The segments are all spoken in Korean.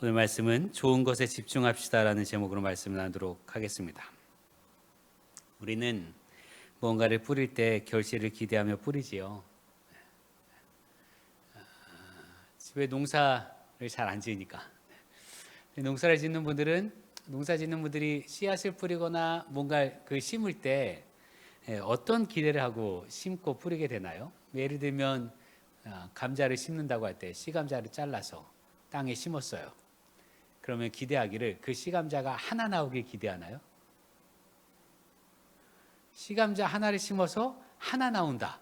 오늘 말씀은 좋은 것에 집중합시다라는 제목으로 말씀을 나누도록 하겠습니다. 우리는 무언가를 뿌릴 때 결실을 기대하며 뿌리지요. 집에 농사를 잘 안 지으니까. 농사 짓는 분들이 씨앗을 뿌리거나 뭔가 심을 때 어떤 기대를 하고 심고 뿌리게 되나요? 예를 들면 감자를 심는다고 할 때 씨감자를 잘라서 땅에 심었어요. 그러면 기대하기를 그 씨감자가 하나 나오길 기대하나요? 씨감자 하나를 심어서 하나 나온다.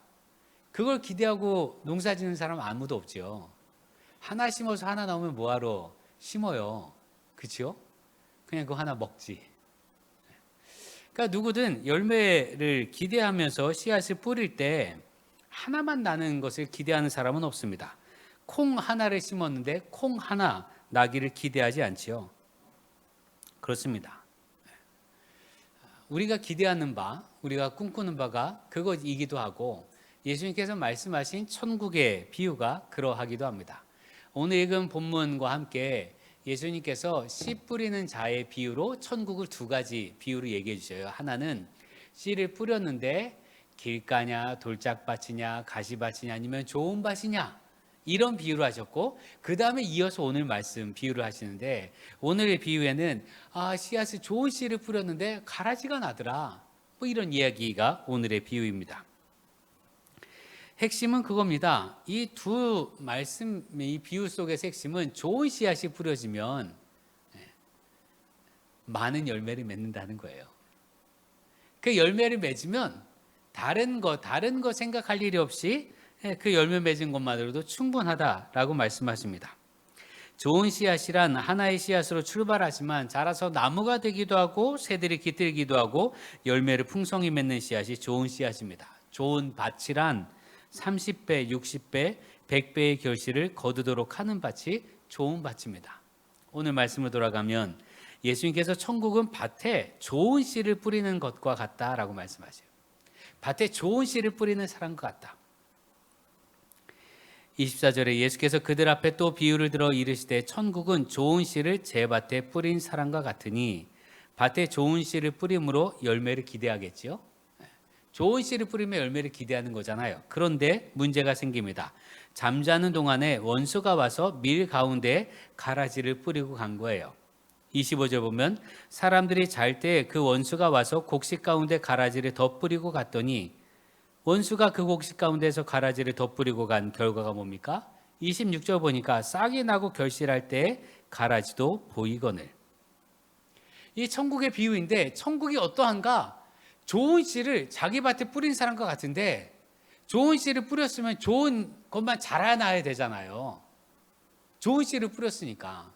그걸 기대하고 농사 짓는 사람 아무도 없죠. 하나 심어서 하나 나오면 뭐하러 심어요? 그렇죠? 그냥 그거 하나 먹지. 그러니까 누구든 열매를 기대하면서 씨앗을 뿌릴 때 하나만 나는 것을 기대하는 사람은 없습니다. 콩 하나를 심었는데 콩 하나 나기를 기대하지 않지요. 그렇습니다. 우리가 기대하는 바, 우리가 꿈꾸는 바가 그것이기도 하고 예수님께서 말씀하신 천국의 비유가 그러하기도 합니다. 오늘 읽은 본문과 함께 예수님께서 씨 뿌리는 자의 비유로 천국을 두 가지 비유로 얘기해 주셔요. 하나는 씨를 뿌렸는데 길가냐, 돌짝밭이냐, 가시밭이냐, 아니면 좋은 밭이냐, 이런 비유를 하셨고, 그 다음에 이어서 오늘 말씀 비유를 하시는데, 오늘의 비유에는 씨앗을 좋은 씨를 뿌렸는데 가라지가 나더라, 뭐 이런 이야기가 오늘의 비유입니다. 핵심은 그겁니다. 이 두 말씀, 이 비유 속의 핵심은 좋은 씨앗이 뿌려지면 많은 열매를 맺는다는 거예요. 그 열매를 맺으면 다른 거 생각할 일이 없이 그 열매 맺은 것만으로도 충분하다라고 말씀하십니다. 좋은 씨앗이란 하나의 씨앗으로 출발하지만 자라서 나무가 되기도 하고 새들이 깃들기도 하고 열매를 풍성히 맺는 씨앗이 좋은 씨앗입니다. 좋은 밭이란 30배, 60배, 100배의 결실을 거두도록 하는 밭이 좋은 밭입니다. 오늘 말씀으로 돌아가면 예수님께서 천국은 밭에 좋은 씨를 뿌리는 것과 같다라고 말씀하세요. 밭에 좋은 씨를 뿌리는 사람과 같다. 24절에 예수께서 그들 앞에 또 비유를 들어 이르시되 천국은 좋은 씨를 제 밭에 뿌린 사람과 같으니 밭에 좋은 씨를 뿌림으로 열매를 기대하겠지요. 좋은 씨를 뿌리면 열매를 기대하는 거잖아요. 그런데 문제가 생깁니다. 잠자는 동안에 원수가 와서 밀 가운데 가라지를 뿌리고 간 거예요. 25절 보면 사람들이 잘 때 그 원수가 와서 곡식 가운데 가라지를 더 뿌리고 갔더니 원수가 그 곡식 가운데서 가라지를 덧뿌리고 간 결과가 뭡니까? 26절 보니까 싹이 나고 결실할 때 가라지도 보이거늘. 이 천국의 비유인데 천국이 어떠한가? 좋은 씨를 자기 밭에 뿌린 사람과 같은데 좋은 씨를 뿌렸으면 좋은 것만 자라나야 되잖아요. 좋은 씨를 뿌렸으니까.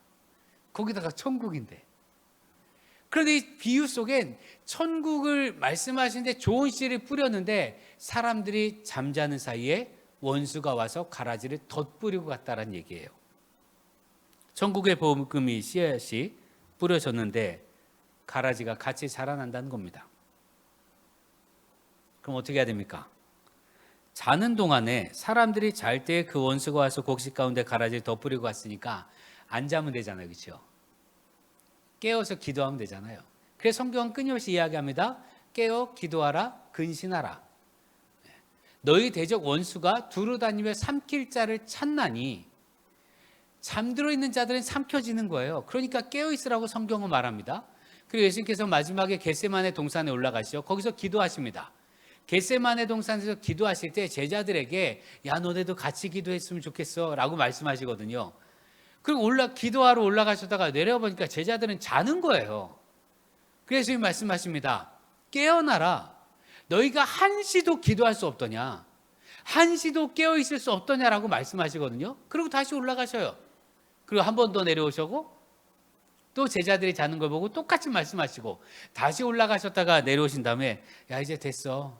거기다가 천국인데. 그런데 이 비유 속엔 천국을 말씀하시는데 좋은 씨를 뿌렸는데 사람들이 잠자는 사이에 원수가 와서 가라지를 덧뿌리고 갔다는 얘기예요. 천국의 복음이 씨앗이 뿌려졌는데 가라지가 같이 자라난다는 겁니다. 그럼 어떻게 해야 됩니까? 자는 동안에 사람들이 잘 때 그 원수가 와서 곡식 가운데 가라지를 덧뿌리고 갔으니까 안 자면 되잖아요. 그렇죠? 깨어서 기도하면 되잖아요. 그래서 성경은 끊임없이 이야기합니다. 깨어 기도하라 근신하라. 너희 대적 원수가 두루다니며 삼킬 자를 찾나니 잠들어 있는 자들은 삼켜지는 거예요. 그러니까 깨어 있으라고 성경은 말합니다. 그리고 예수님께서 마지막에 겟세마네 동산에 올라가시죠. 거기서 기도하십니다. 겟세마네 동산에서 기도하실 때 제자들에게 야 너네도 같이 기도했으면 좋겠어 라고 말씀하시거든요. 그리고 기도하러 올라가셨다가 내려보니까 제자들은 자는 거예요. 그래서 말씀하십니다. 깨어나라. 너희가 한시도 기도할 수 없더냐. 한시도 깨어있을 수 없더냐라고 말씀하시거든요. 그리고 다시 올라가셔요. 그리고 한 번 더 내려오시고 또 제자들이 자는 걸 보고 똑같이 말씀하시고 다시 올라가셨다가 내려오신 다음에 야 이제 됐어.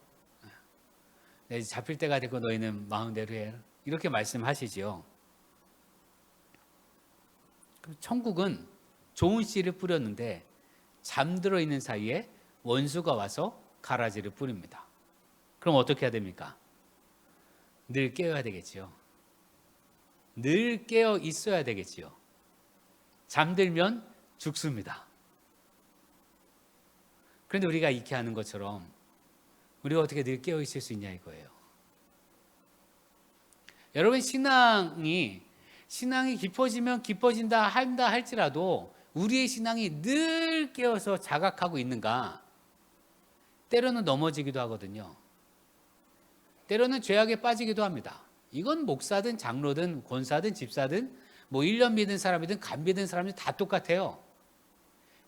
이제 잡힐 때가 되고 너희는 마음대로 해. 이렇게 말씀하시지요. 천국은 좋은 씨를 뿌렸는데 잠들어 있는 사이에 원수가 와서 가라지를 뿌립니다. 그럼 어떻게 해야 됩니까? 늘 깨어야 되겠지요. 늘 깨어 있어야 되겠지요. 잠들면 죽습니다. 그런데 우리가 익히 하는 것처럼 우리가 어떻게 늘 깨어 있을 수 있냐 이거예요. 여러분, 신앙이 깊어지면 깊어진다 한다 할지라도 우리의 신앙이 늘 깨어서 자각하고 있는가? 때로는 넘어지기도 하거든요. 때로는 죄악에 빠지기도 합니다. 이건 목사든 장로든 권사든 집사든 뭐 1년 믿는 사람이든 간 믿는 사람이든 다 똑같아요.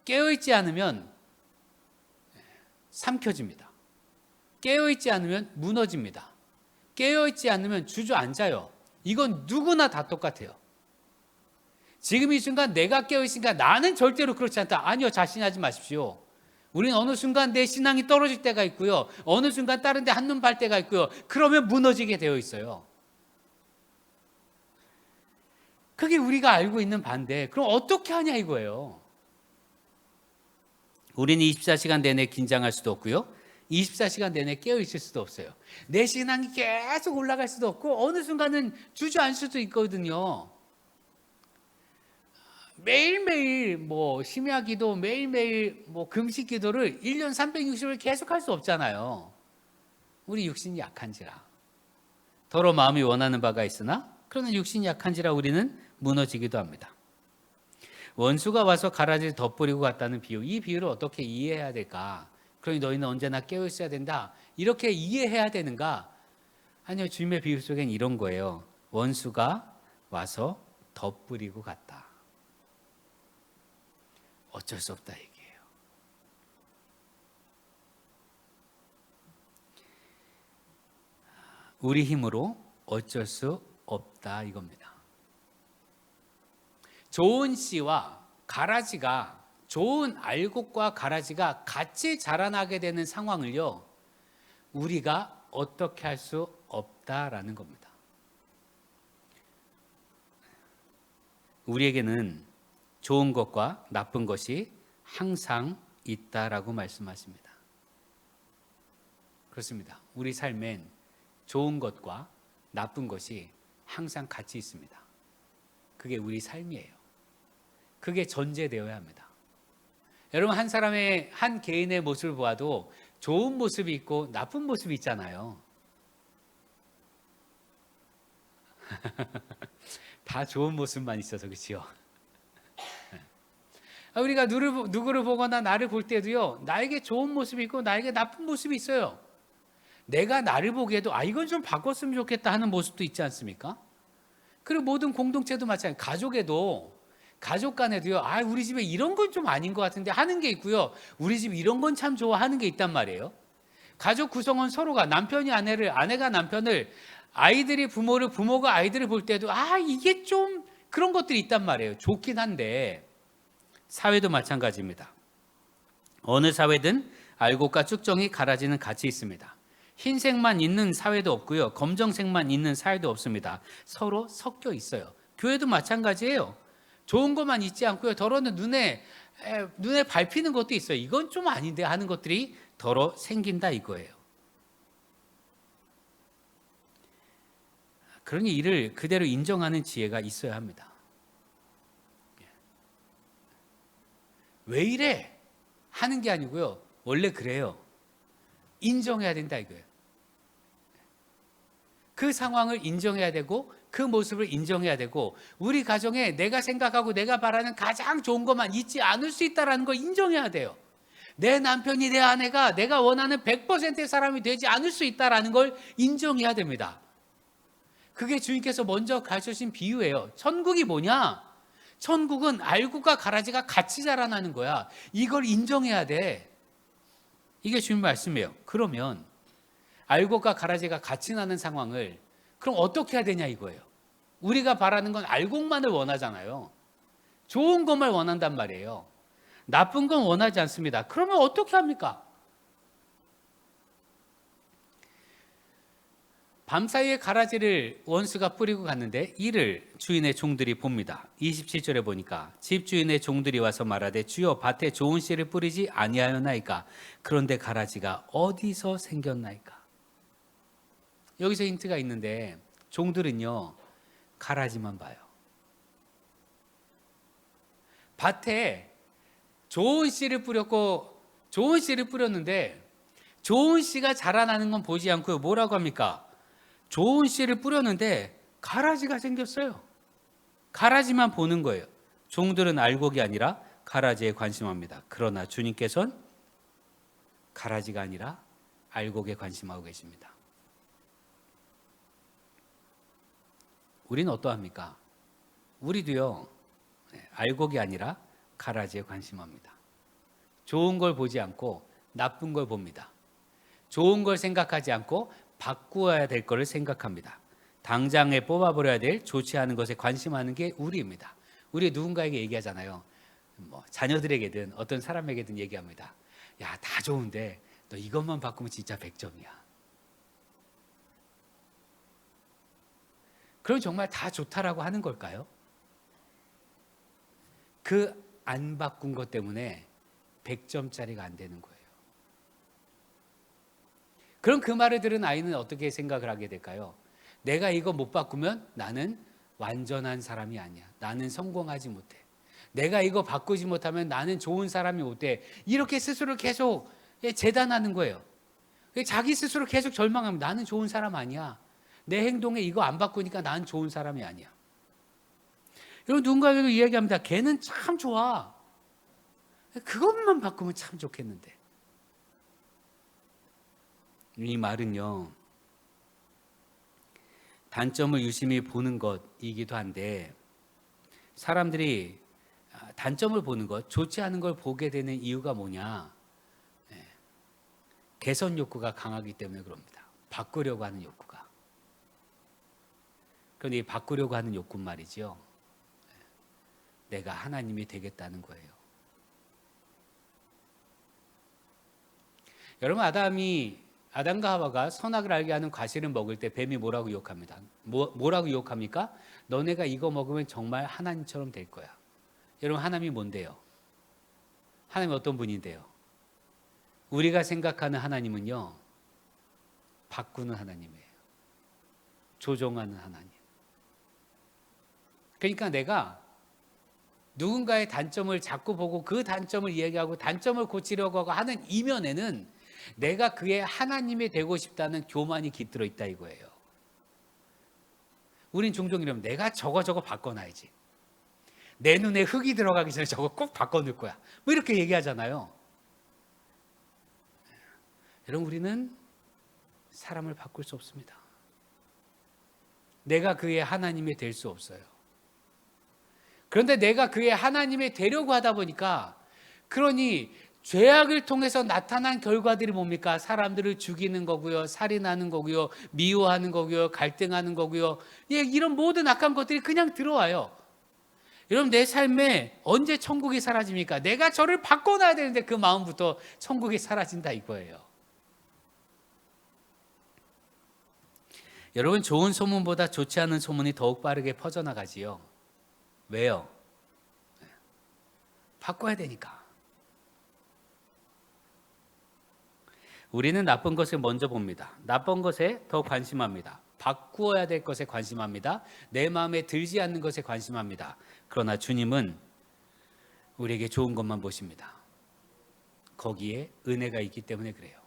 깨어있지 않으면 삼켜집니다. 깨어있지 않으면 무너집니다. 깨어있지 않으면 주저앉아요. 이건 누구나 다 똑같아요. 지금 이 순간 내가 깨어있으니까 나는 절대로 그렇지 않다. 아니요, 자신하지 마십시오. 우리는 어느 순간 내 신앙이 떨어질 때가 있고요. 어느 순간 다른 데 한눈 팔 때가 있고요. 그러면 무너지게 되어 있어요. 그게 우리가 알고 있는 반대. 그럼 어떻게 하냐 이거예요. 우리는 24시간 내내 긴장할 수도 없고요. 24시간 내내 깨어있을 수도 없어요. 내 신앙이 계속 올라갈 수도 없고 어느 순간은 주저앉을 수도 있거든요. 매일매일 뭐 심야기도 매일매일 뭐 금식기도를 1년 360일 계속 할 수 없잖아요. 우리 육신이 약한지라. 더러 마음이 원하는 바가 있으나 그러나 육신이 약한지라 우리는 무너지기도 합니다. 원수가 와서 가라지를 덧뿌리고 갔다는 비유, 이 비유를 어떻게 이해해야 될까? 그러니 너희는 언제나 깨어 있어야 된다. 이렇게 이해해야 되는가? 아니요, 주님의 비유 속엔 이런 거예요. 원수가 와서 덧뿌리고 갔다. 어쩔 수 없다 얘기해요. 우리 힘으로 어쩔 수 없다 이겁니다. 좋은 씨와 가라지가, 좋은 알곡과 가라지가 같이 자라나게 되는 상황을요, 우리가 어떻게 할 수 없다라는 겁니다. 우리에게는 좋은 것과 나쁜 것이 항상 있다라고 말씀하십니다. 그렇습니다. 우리 삶엔 좋은 것과 나쁜 것이 항상 같이 있습니다. 그게 우리 삶이에요. 그게 전제되어야 합니다. 여러분, 한 사람의, 한 개인의 모습을 보아도 좋은 모습이 있고 나쁜 모습이 있잖아요. 다 좋은 모습만 있어서 그렇지요. 우리가 누구를 보거나 나를 볼 때도요, 나에게 좋은 모습이 있고 나에게 나쁜 모습이 있어요. 내가 나를 보기에도 이건 좀 바꿨으면 좋겠다 하는 모습도 있지 않습니까? 그리고 모든 공동체도 마찬가지예요. 가족 간에도요, 우리 집에 이런 건 좀 아닌 것 같은데 하는 게 있고요, 우리 집 이런 건 참 좋아하는 게 있단 말이에요. 가족 구성원 서로가, 남편이 아내를, 아내가 남편을, 아이들이 부모를, 부모가 아이들을 볼 때도 이게 좀 그런 것들이 있단 말이에요. 좋긴 한데 사회도 마찬가지입니다. 어느 사회든 알곡과 쭉정이 가라지는 같이 있습니다. 흰색만 있는 사회도 없고요, 검정색만 있는 사회도 없습니다. 서로 섞여 있어요. 교회도 마찬가지예요. 좋은 것만 있지 않고요, 더러는 눈에 밟히는 것도 있어요. 이건 좀 아닌데 하는 것들이 더러 생긴다 이거예요. 그러니 이를 그대로 인정하는 지혜가 있어야 합니다. 왜 이래? 하는 게 아니고요, 원래 그래요. 인정해야 된다 이거예요. 그 상황을 인정해야 되고 그 모습을 인정해야 되고, 우리 가정에 내가 생각하고 내가 바라는 가장 좋은 것만 있지 않을 수 있다는 걸 인정해야 돼요. 내 남편이, 내 아내가 내가 원하는 100%의 사람이 되지 않을 수 있다는 걸 인정해야 됩니다. 그게 주님께서 먼저 가르쳐주신 비유예요. 천국이 뭐냐? 천국은 알곡과 가라지가 같이 자라나는 거야. 이걸 인정해야 돼. 이게 주님 말씀이에요. 그러면 알곡과 가라지가 같이 나는 상황을 그럼 어떻게 해야 되냐 이거예요. 우리가 바라는 건 알곡만을 원하잖아요. 좋은 것만 원한단 말이에요. 나쁜 건 원하지 않습니다. 그러면 어떻게 합니까? 밤사이에 가라지를 원수가 뿌리고 갔는데 이를 주인의 종들이 봅니다. 27절에 보니까 집주인의 종들이 와서 말하되 주여 밭에 좋은 씨를 뿌리지 아니하였나이까? 그런데 가라지가 어디서 생겼나이까? 여기서 힌트가 있는데 종들은요, 가라지만 봐요. 밭에 좋은 씨를 뿌렸고 좋은 씨를 뿌렸는데 좋은 씨가 자라나는 건 보지 않고요. 뭐라고 합니까? 좋은 씨를 뿌렸는데 가라지가 생겼어요. 가라지만 보는 거예요. 종들은 알곡이 아니라 가라지에 관심합니다. 그러나 주님께서는 가라지가 아니라 알곡에 관심하고 계십니다. 우리는 어떠합니까? 우리도요, 알곡이 아니라 가라지에 관심합니다. 좋은 걸 보지 않고 나쁜 걸 봅니다. 좋은 걸 생각하지 않고 바꾸어야 될 것을 생각합니다. 당장에 뽑아버려야 될 좋지 않은 것에 관심하는 게 우리입니다. 우리 누군가에게 얘기하잖아요. 자녀들에게든 어떤 사람에게든 얘기합니다. 야, 다 좋은데 너 이것만 바꾸면 진짜 100점이야. 그럼 정말 다 좋다라고 하는 걸까요? 그 안 바꾼 것 때문에 100점짜리가 안 되는 거예요. 그럼 그 말을 들은 아이는 어떻게 생각을 하게 될까요? 내가 이거 못 바꾸면 나는 완전한 사람이 아니야. 나는 성공하지 못해. 내가 이거 바꾸지 못하면 나는 좋은 사람이 못 돼. 이렇게 스스로 계속 재단하는 거예요. 자기 스스로 계속 절망하면 나는 좋은 사람 아니야. 내 행동에 이거 안 바꾸니까 나는 좋은 사람이 아니야. 여러분 누군가에게 이야기합니다. 걔는 참 좋아. 그것만 바꾸면 참 좋겠는데. 이 말은요, 단점을 유심히 보는 것이기도 한데 사람들이 단점을 보는 것, 좋지 않은 걸 보게 되는 이유가 뭐냐? 개선 욕구가 강하기 때문에 그럽니다. 바꾸려고 하는 욕구가. 그런데 이 바꾸려고 하는 욕구 말이죠. 내가 하나님이 되겠다는 거예요. 여러분 아담과 하와가 선악을 알게 하는 과실을 먹을 때 뱀이 뭐라고 유혹합니다. 뭐라고 유혹합니까? 너네가 이거 먹으면 정말 하나님처럼 될 거야. 여러분 하나님이 뭔데요? 하나님이 어떤 분인데요? 우리가 생각하는 하나님은요, 바꾸는 하나님이에요. 조종하는 하나님. 그러니까 내가 누군가의 단점을 자꾸 보고 그 단점을 이야기하고 단점을 고치려고 하고 하는 이면에는 내가 그의 하나님이 되고 싶다는 교만이 깃들어 있다 이거예요. 우린 종종 이러면 내가 저거 바꿔놔야지. 내 눈에 흙이 들어가기 전에 저거 꼭 바꿔놓을 거야. 뭐 이렇게 얘기하잖아요. 여러분 우리는 사람을 바꿀 수 없습니다. 내가 그의 하나님이 될 수 없어요. 그런데 내가 그의 하나님이 되려고 하다 보니까 그러니 죄악을 통해서 나타난 결과들이 뭡니까? 사람들을 죽이는 거고요, 살인하는 거고요, 미워하는 거고요, 갈등하는 거고요. 이런 모든 악한 것들이 그냥 들어와요. 여러분 내 삶에 언제 천국이 사라집니까? 내가 저를 바꿔놔야 되는데 그 마음부터 천국이 사라진다 이거예요. 여러분 좋은 소문보다 좋지 않은 소문이 더욱 빠르게 퍼져나가지요. 왜요? 바꿔야 되니까. 우리는 나쁜 것을 먼저 봅니다. 나쁜 것에 더 관심합니다. 바꾸어야 될 것에 관심합니다. 내 마음에 들지 않는 것에 관심합니다. 그러나 주님은 우리에게 좋은 것만 보십니다. 거기에 은혜가 있기 때문에 그래요.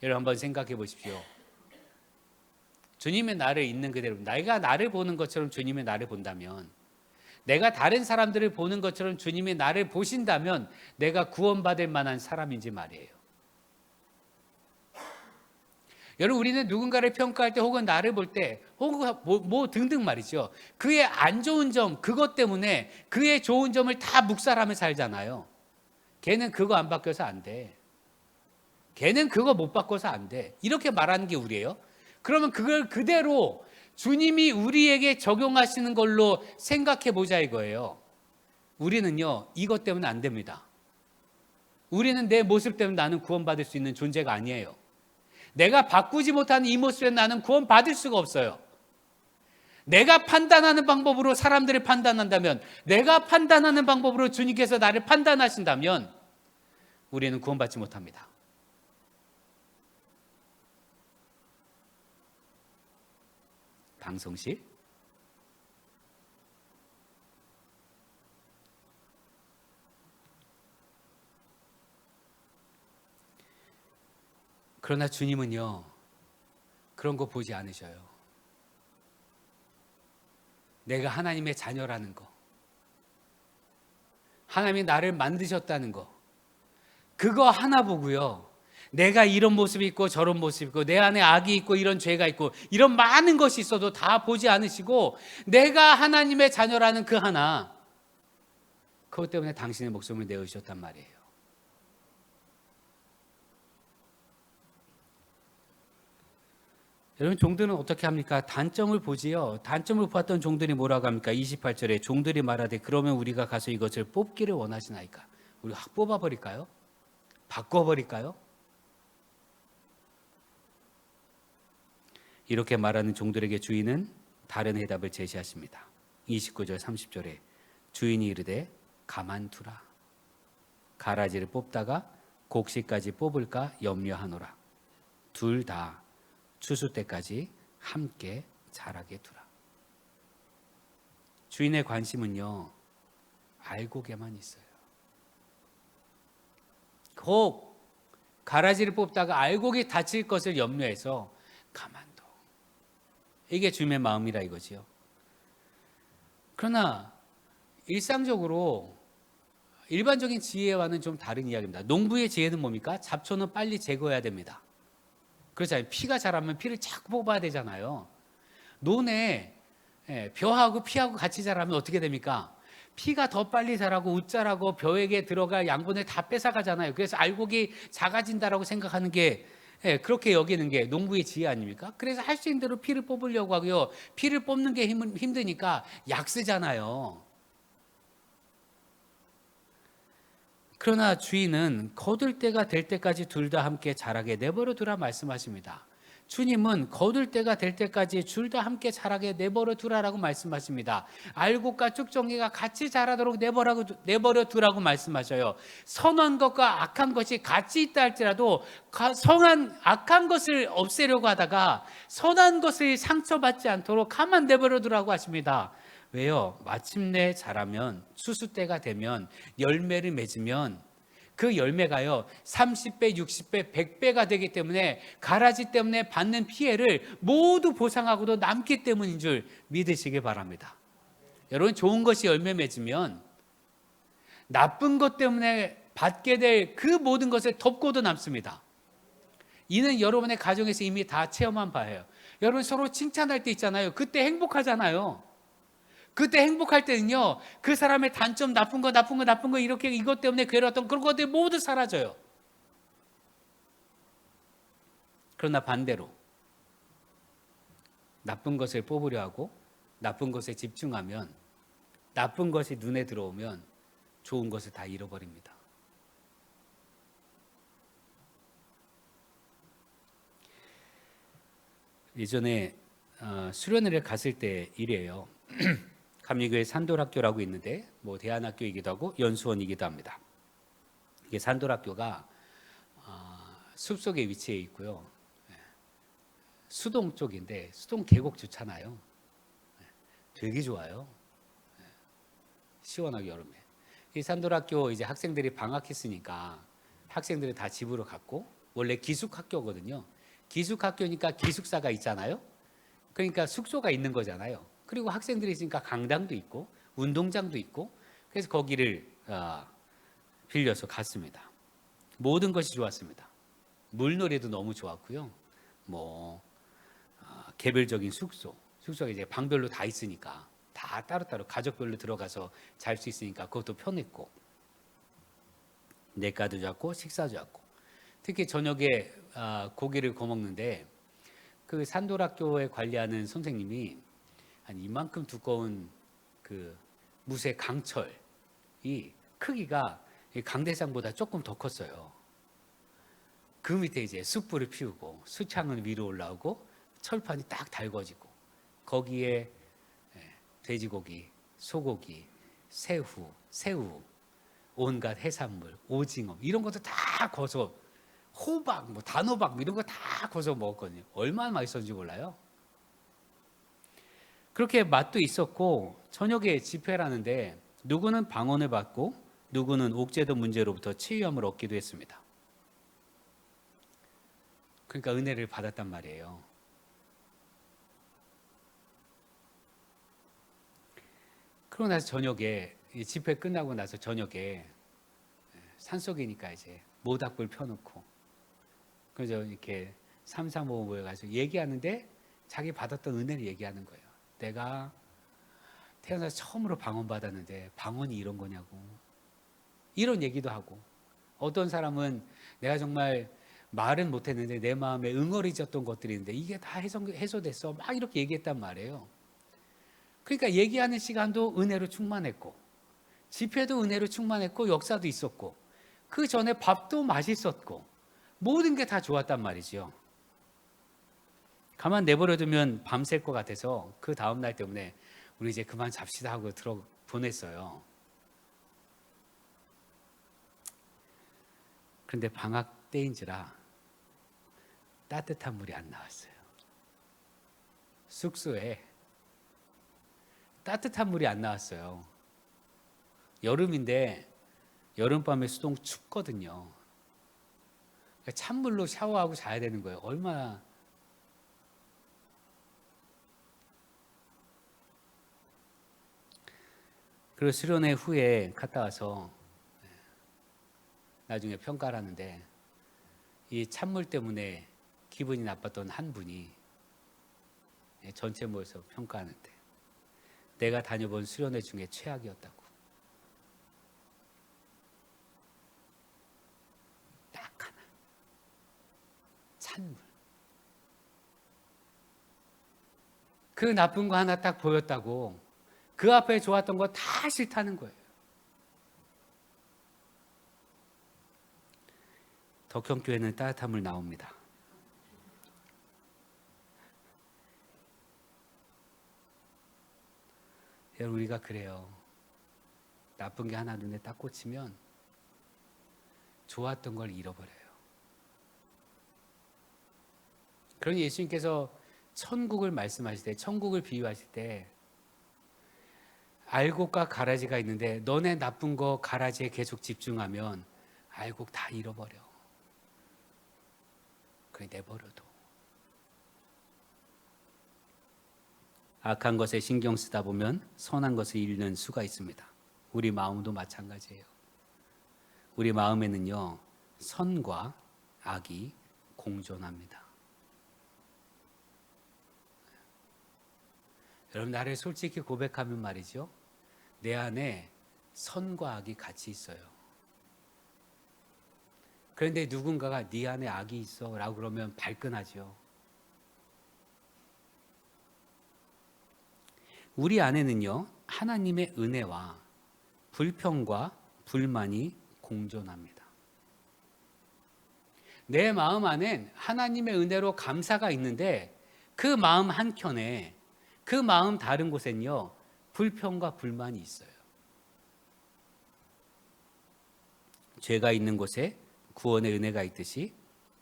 여러분 한번 생각해 보십시오. 주님의 나를 있는 그대로, 내가 나를 보는 것처럼 주님의 나를 본다면, 내가 다른 사람들을 보는 것처럼 주님이 나를 보신다면 내가 구원받을 만한 사람인지 말이에요. 여러분 우리는 누군가를 평가할 때 혹은 나를 볼 때 혹은 뭐 등등 말이죠. 그의 안 좋은 점, 그것 때문에 그의 좋은 점을 다 묵살하며 살잖아요. 걔는 그거 안 바뀌어서 안 돼. 걔는 그거 못 바꿔서 안 돼. 이렇게 말하는 게 우리예요. 그러면 그걸 그대로 주님이 우리에게 적용하시는 걸로 생각해 보자 이거예요. 우리는요, 이것 때문에 안 됩니다. 우리는 내 모습 때문에 나는 구원받을 수 있는 존재가 아니에요. 내가 바꾸지 못하는 이 모습에 나는 구원받을 수가 없어요. 내가 판단하는 방법으로 사람들을 판단한다면, 내가 판단하는 방법으로 주님께서 나를 판단하신다면 우리는 구원받지 못합니다. 방송실 그러나 주님은요, 그런 거 보지 않으셔요. 내가 하나님의 자녀라는 거, 하나님이 나를 만드셨다는 거, 그거 하나 보고요, 내가 이런 모습이 있고 저런 모습이 있고 내 안에 악이 있고 이런 죄가 있고 이런 많은 것이 있어도 다 보지 않으시고 내가 하나님의 자녀라는 그 하나, 그것 때문에 당신의 목숨을 내어주셨단 말이에요. 여러분, 종들은 어떻게 합니까? 단점을 보지요. 단점을 보았던 종들이 뭐라고 합니까? 28절에 종들이 말하되 그러면 우리가 가서 이것을 뽑기를 원하시나이까? 우리 확 뽑아버릴까요? 바꿔버릴까요? 이렇게 말하는 종들에게 주인은 다른 해답을 제시하십니다. 29절 30절에 주인이 이르되 가만두라. 가라지를 뽑다가 곡식까지 뽑을까 염려하노라. 둘 다 추수 때까지 함께 자라게 두라. 주인의 관심은요, 알곡에만 있어요. 혹 가라지를 뽑다가 알곡이 다칠 것을 염려해서 가만둬. 이게 주님의 마음이라 이거지요. 그러나 일상적으로 일반적인 지혜와는 좀 다른 이야기입니다. 농부의 지혜는 뭡니까? 잡초는 빨리 제거해야 됩니다. 그렇잖아요. 피가 자라면 피를 자꾸 뽑아야 되잖아요. 논에 벼하고 피하고 같이 자라면 어떻게 됩니까? 피가 더 빨리 자라고 웃자라고 벼에게 들어갈 양분을 다 뺏어가잖아요. 그래서 알곡이 작아진다라고 생각하는 게, 그렇게 여기는 게 농부의 지혜 아닙니까? 그래서 할 수 있는 대로 피를 뽑으려고 하고요. 피를 뽑는 게 힘드니까 약 쓰잖아요. 그러나 주인은 거둘 때가 될 때까지 둘 다 함께 자라게 내버려 두라 말씀하십니다. 주님은 거둘 때가 될 때까지 둘 다 함께 자라게 내버려 두라라고 말씀하십니다. 알곡과 쭉정이가 같이 자라도록 내버려 두라고 말씀하셔요. 선한 것과 악한 것이 같이 있다 할지라도 악한 것을 없애려고 하다가 선한 것을 상처받지 않도록 가만 내버려 두라고 하십니다. 왜요? 마침내 자라면 추수 때가 되면 열매를 맺으면 그 열매가요 30배, 60배, 100배가 되기 때문에 가라지 때문에 받는 피해를 모두 보상하고도 남기 때문인 줄 믿으시기 바랍니다. 여러분, 좋은 것이 열매 맺으면 나쁜 것 때문에 받게 될 그 모든 것을 덮고도 남습니다. 이는 여러분의 가정에서 이미 다 체험한 바예요. 여러분, 서로 칭찬할 때 있잖아요. 그때 행복하잖아요. 그때 행복할 때는요, 그 사람의 단점, 나쁜 거 이렇게 이것 때문에 괴로웠던 그런 것들이 모두 사라져요. 그러나 반대로 나쁜 것을 뽑으려 하고 나쁜 것에 집중하면, 나쁜 것이 눈에 들어오면 좋은 것을 다 잃어버립니다. 예전에 수련회를 갔을 때 일이에요. 감리교회 산돌학교라고 있는데 뭐 대안학교이기도 하고 연수원이기도 합니다. 이게 산돌학교가 숲속에 위치해 있고요. 수동 쪽인데 수동 계곡 좋잖아요. 되게 좋아요. 시원하게 여름에. 이 산돌학교 이제 학생들이 방학했으니까 학생들이 다 집으로 갔고, 원래 기숙학교거든요. 기숙학교니까 기숙사가 있잖아요. 그러니까 숙소가 있는 거잖아요. 그리고 학생들이 있으니까 강당도 있고 운동장도 있고, 그래서 거기를 빌려서 갔습니다. 모든 것이 좋았습니다. 물놀이도 너무 좋았고요. 개별적인 숙소가 이제 방별로 다 있으니까 다 따로따로 가족별로 들어가서 잘 수 있으니까 그것도 편했고, 내과도 좋았고 식사도 좋았고, 특히 저녁에 고기를 구워 먹는데 그 산돌학교에 관리하는 선생님이 한 이만큼 두꺼운 그 무쇠 강철이 크기가 강대상보다 조금 더 컸어요. 그 밑에 이제 숯불을 피우고 수창은 위로 올라오고 철판이 딱 달궈지고, 거기에 돼지고기, 소고기, 새우, 온갖 해산물, 오징어 이런 것도 다 거서, 호박, 단호박 이런 거 다 거서 먹었거든요. 얼마나 맛있었는지 몰라요. 그렇게 맛도 있었고, 저녁에 집회를 하는데 누구는 방언을 받고 누구는 옥죄도 문제로부터 치유함을 얻기도 했습니다. 그러니까 은혜를 받았단 말이에요. 그러고 나서 저녁에 이 집회 끝나고 나서 저녁에 산속이니까 이제 모닥불 펴놓고 그래서 이렇게 삼삼오오 모여가지고 얘기하는데 자기 받았던 은혜를 얘기하는 거예요. 내가 태어나서 처음으로 방언 받았는데 방언이 이런 거냐고 이런 얘기도 하고, 어떤 사람은 내가 정말 말은 못했는데 내 마음에 응어리졌던 것들이 있는데 이게 다 해소됐어 막 이렇게 얘기했단 말이에요. 그러니까 얘기하는 시간도 은혜로 충만했고 집회도 은혜로 충만했고 역사도 있었고 그 전에 밥도 맛있었고 모든 게 다 좋았단 말이죠. 가만 내버려두면 밤샐 것 같아서 그 다음날 때문에 우리 이제 그만 잡시다 하고 보냈어요. 그런데 방학 때인지라 따뜻한 물이 안 나왔어요. 숙소에 따뜻한 물이 안 나왔어요. 여름인데 여름밤에 수동 춥거든요. 찬물로 샤워하고 자야 되는 거예요. 얼마나. 그리고 수련회 후에 갔다 와서 나중에 평가를 하는데 이 찬물 때문에 기분이 나빴던 한 분이 전체 모여서 평가하는데 내가 다녀본 수련회 중에 최악이었다고. 딱 하나. 찬물. 그 나쁜 거 하나 딱 보였다고. 그 앞에 좋았던 거 다 싫다는 거예요. 덕형교회는 따뜻한 물 나옵니다. 여러분, 우리가 그래요. 나쁜 게 하나 눈에 딱 꽂히면 좋았던 걸 잃어버려요. 그러니 예수님께서 천국을 말씀하실 때, 천국을 비유하실 때 알곡과 가라지가 있는데 너네 나쁜 거 가라지에 계속 집중하면 알곡 다 잃어버려. 그래 내버려둬. 악한 것에 신경 쓰다 보면 선한 것을 잃는 수가 있습니다. 우리 마음도 마찬가지예요. 우리 마음에는요 선과 악이 공존합니다. 여러분, 나를 솔직히 고백하면 말이죠, 내 안에 선과 악이 같이 있어요. 그런데 누군가가 네 안에 악이 있어 라고 그러면 발끈하죠. 우리 안에는요 하나님의 은혜와 불평과 불만이 공존합니다. 내 마음 안엔 하나님의 은혜로 감사가 있는데 그 마음 한켠에, 그 마음 다른 곳엔요 불평과 불만이 있어요. 죄가 있는 곳에 구원의 은혜가 있듯이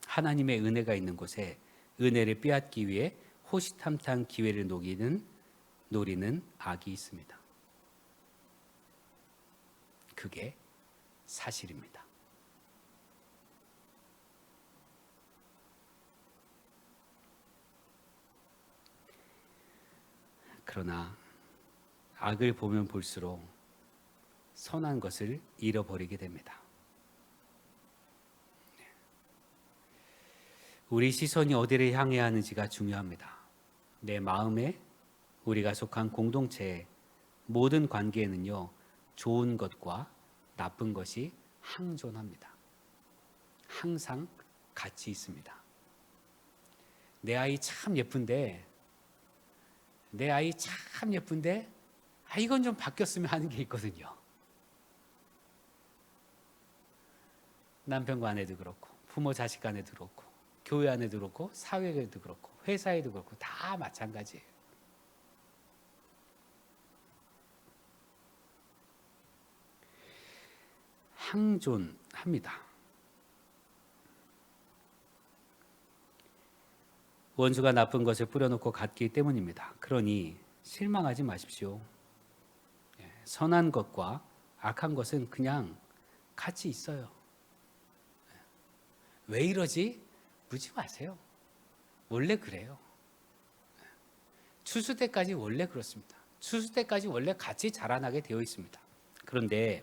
하나님의 은혜가 있는 곳에 은혜를 빼앗기 위해 호시탐탐 기회를 노리는 악이 있습니다. 그게 사실입니다. 그러나 악을 보면 볼수록 선한 것을 잃어버리게 됩니다. 우리 시선이 어디를 향해야 하는지가 중요합니다. 내 마음에, 우리가 속한 공동체의 모든 관계에는요 좋은 것과 나쁜 것이 항존합니다. 항상 같이 있습니다. 내 아이 참 예쁜데 이건 좀 바뀌었으면 하는 게 있거든요. 남편과 아내도 그렇고 부모 자식 간에도 그렇고 교회 안에도 그렇고 사회에도 그렇고 회사에도 그렇고 다 마찬가지예요. 항존합니다. 원수가 나쁜 것을 뿌려놓고 갔기 때문입니다. 그러니 실망하지 마십시오. 선한 것과 악한 것은 그냥 같이 있어요. 왜 이러지? 묻지 마세요. 원래 그래요. 추수 때까지 원래 그렇습니다. 추수 때까지 원래 같이 자라나게 되어 있습니다. 그런데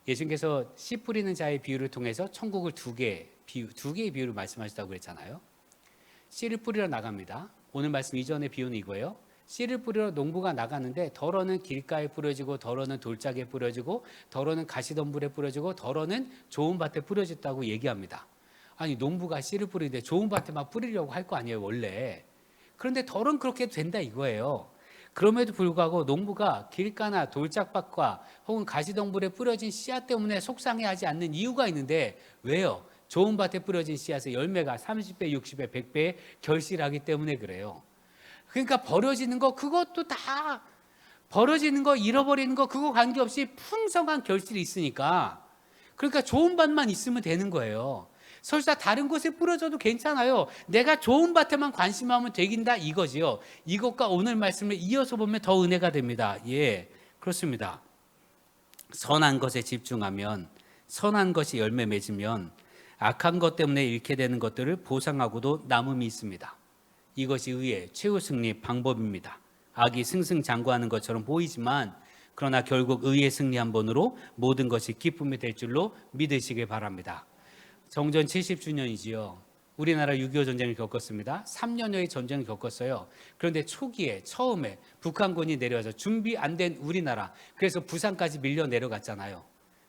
예수님께서 씨 뿌리는 자의 비유를 통해서 천국을 두 개의 비유를 말씀하셨다고 그랬잖아요. 씨를 뿌리러 나갑니다. 오늘 말씀 이전의 비유는 이거예요. 씨를 뿌리러 농부가 나가는데 덜어는 길가에 뿌려지고 덜어는 돌짝에 뿌려지고 덜어는 가시덤불에 뿌려지고 덜어는 좋은 밭에 뿌려졌다고 얘기합니다. 아니 농부가 씨를 뿌리는데 좋은 밭에 막 뿌리려고 할 거 아니에요 원래. 그런데 덜은 그렇게 된다 이거예요. 그럼에도 불구하고 농부가 길가나 돌짝밭과 혹은 가시덤불에 뿌려진 씨앗 때문에 속상해하지 않는 이유가 있는데 왜요? 좋은 밭에 뿌려진 씨앗의 열매가 30배, 60배, 100배에 결실하기 때문에 그래요. 그러니까 버려지는 거 그것도 다 버려지는 거 잃어버리는 거 그거 관계없이 풍성한 결실이 있으니까 그러니까 좋은 밭만 있으면 되는 거예요. 설사 다른 곳에 뿌려져도 괜찮아요. 내가 좋은 밭에만 관심하면 되긴다 이거지요. 이것과 오늘 말씀을 이어서 보면 더 은혜가 됩니다. 예, 그렇습니다. 선한 것에 집중하면 선한 것이 열매 맺으면 악한 것 때문에 잃게 되는 것들을 보상하고도 남음이 있습니다. 이것이 의의 최후 승리 방법입니다. 악이 승승장구하는 것처럼 보이지만 그러나 결국 의의 승리 한 번으로 모든 것이 기쁨이 될 줄로 믿으시길 바랍니다. 정전 70주년이지요. 우리나라 6.25 전쟁을 겪었습니다. 3년여의 전쟁을 겪었어요. 그런데 초기에 처음에 북한군이 내려와서 준비 안 된 우리나라, 그래서 부산까지 밀려 내려갔잖아요.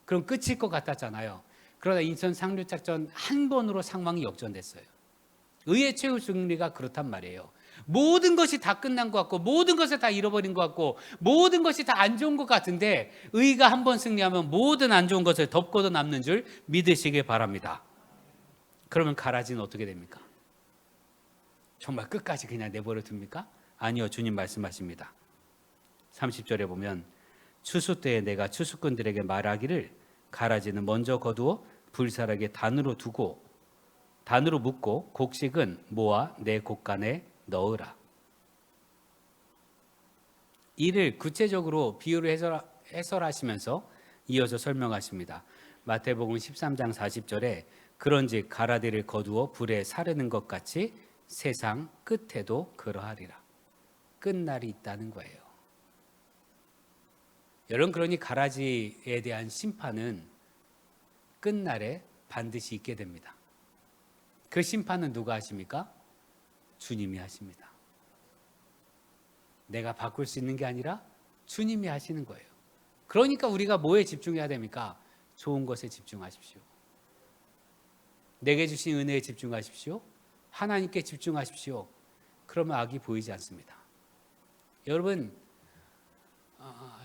그럼 끝일 것 같았잖아요. 그러나 인천 상륙작전 한 번으로 상황이 역전됐어요. 의의 최후 승리가 그렇단 말이에요. 모든 것이 다 끝난 것 같고 모든 것을 다 잃어버린 것 같고 모든 것이 다 안 좋은 것 같은데 의가 한 번 승리하면 모든 안 좋은 것을 덮고도 남는 줄 믿으시길 바랍니다. 그러면 가라지는 어떻게 됩니까? 정말 끝까지 그냥 내버려 둡니까? 아니요, 주님 말씀하십니다. 30절에 보면 추수 때에 내가 추수꾼들에게 말하기를 가라지는 먼저 거두어 불사르게 단으로 묶고 곡식은 모아 내 곡간에 넣으라. 이를 구체적으로 비유를 해설하시면서 이어서 설명하십니다. 마태복음 13장 40절에 그런즉 가라지를 거두어 불에 사르는 것 같이 세상 끝에도 그러하리라. 끝날이 있다는 거예요. 여러분, 그러니 가라지에 대한 심판은 끝날에 반드시 있게 됩니다. 그 심판은 누가 하십니까? 주님이 하십니다. 내가 바꿀 수 있는 게 아니라 주님이 하시는 거예요. 그러니까 우리가 뭐에 집중해야 됩니까? 좋은 것에 집중하십시오. 내게 주신 은혜에 집중하십시오. 하나님께 집중하십시오. 그러면 악이 보이지 않습니다. 여러분,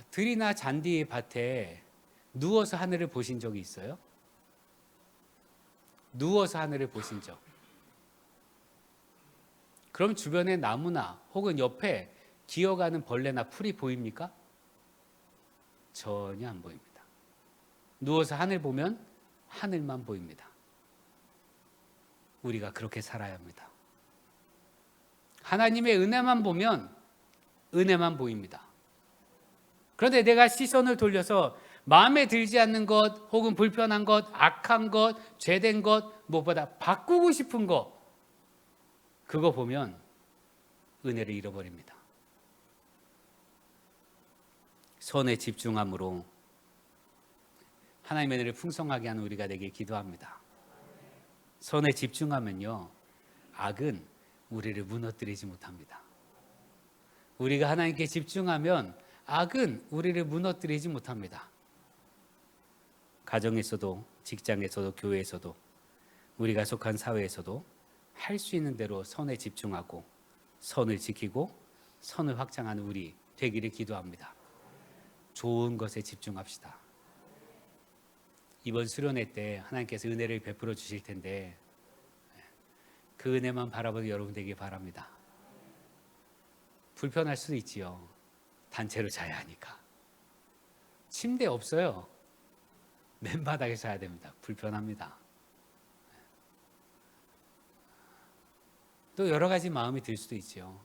들이나 잔디 밭에 누워서 하늘을 보신 적이 있어요? 누워서 하늘을 보신 적. 그럼 주변에 나무나 혹은 옆에 기어가는 벌레나 풀이 보입니까? 전혀 안 보입니다. 누워서 하늘 보면 하늘만 보입니다. 우리가 그렇게 살아야 합니다. 하나님의 은혜만 보면 은혜만 보입니다. 그런데 내가 시선을 돌려서 마음에 들지 않는 것, 혹은 불편한 것, 악한 것, 죄된 것, 무엇보다 바꾸고 싶은 것, 그거 보면 은혜를 잃어버립니다. 선에 집중함으로 하나님의 은혜를 풍성하게 하는 우리가 되길 기도합니다. 선에 집중하면요, 악은 우리를 무너뜨리지 못합니다. 우리가 하나님께 집중하면 악은 우리를 무너뜨리지 못합니다. 가정에서도 직장에서도 교회에서도 우리가 속한 사회에서도 할 수 있는 대로 선에 집중하고 선을 지키고 선을 확장하는 우리 되기를 기도합니다. 좋은 것에 집중합시다. 이번 수련회 때 하나님께서 은혜를 베풀어 주실 텐데 그 은혜만 바라보는 여러분 되길 바랍니다. 불편할 수도 있지요. 단체로 자야 하니까. 침대 없어요. 맨바닥에 자야 됩니다. 불편합니다. 또 여러 가지 마음이 들 수도 있죠.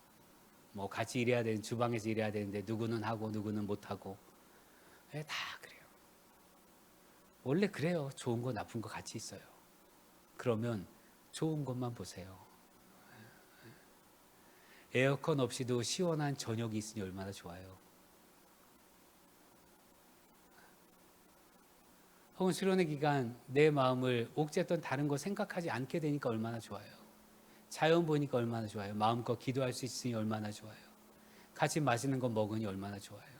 뭐 같이 일해야 되는, 주방에서 일해야 되는데 누구는 하고 누구는 못하고. 다 그래요. 원래 그래요. 좋은 거 나쁜 거 같이 있어요. 그러면 좋은 것만 보세요. 에어컨 없이도 시원한 저녁이 있으니 얼마나 좋아요. 혹은 수련의 기간 내 마음을 옥죄했던 다른 거 생각하지 않게 되니까 얼마나 좋아요. 자연 보니까 얼마나 좋아요. 마음껏 기도할 수 있으니 얼마나 좋아요. 같이 맛있는 거 먹으니 얼마나 좋아요.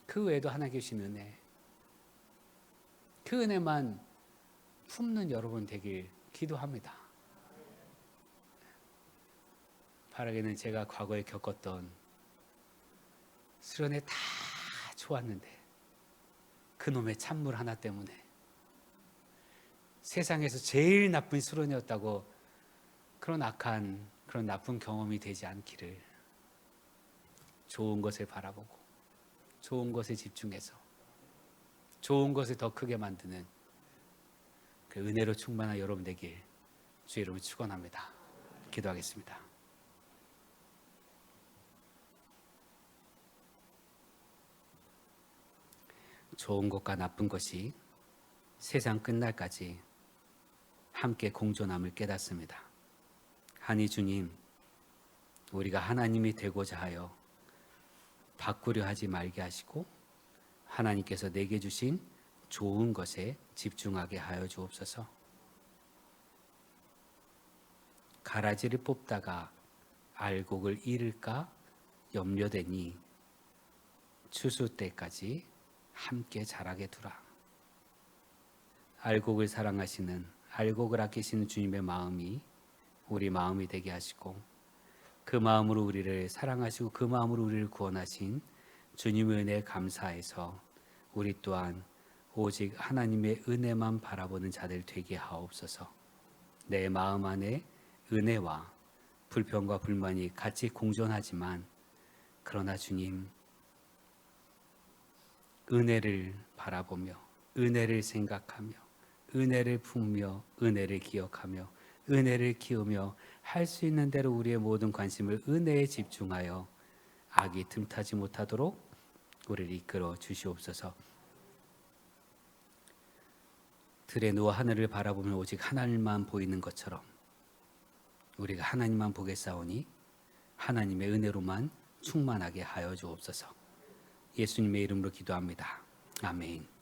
그 외에도 하나님 주신 은혜, 그 은혜만 품는 여러분 되길 기도합니다. 바라기는 제가 과거에 겪었던 수련회 다 좋았는데 그놈의 찬물 하나 때문에 세상에서 제일 나쁜 수련회였다고 그런 악한, 그런 나쁜 경험이 되지 않기를, 좋은 것을 바라보고 좋은 것에 집중해서 좋은 것을 더 크게 만드는 그 은혜로 충만한 여러분 되길 주의 이름으로 축원합니다. 기도하겠습니다. 좋은 것과 나쁜 것이 세상 끝날까지 함께 공존함을 깨닫습니다. 하니 주님, 우리가 하나님이 되고자 하여 바꾸려 하지 말게 하시고 하나님께서 내게 주신 좋은 것에 집중하게 하여 주옵소서. 가라지를 뽑다가 알곡을 잃을까 염려되니 추수 때까지 함께 자라게 두라. 알곡을 사랑하시는, 알곡을 아끼시는 주님의 마음이 우리 마음이 되게 하시고 그 마음으로 우리를 사랑하시고 그 마음으로 우리를 구원하신 주님의 은혜에 감사해서 우리 또한 오직 하나님의 은혜만 바라보는 자들 되게 하옵소서. 내 마음 안에 은혜와 불평과 불만이 같이 공존하지만 그러나 주님, 은혜를 바라보며 은혜를 생각하며 은혜를 품며 은혜를 기억하며 은혜를 키우며 할 수 있는 대로 우리의 모든 관심을 은혜에 집중하여 악이 틈타지 못하도록 우리를 이끌어 주시옵소서. 들에 누워 하늘을 바라보면 오직 하나님만 보이는 것처럼 우리가 하나님만 보겠사오니 하나님의 은혜로만 충만하게 하여 주옵소서. 예수님의 이름으로 기도합니다. 아멘.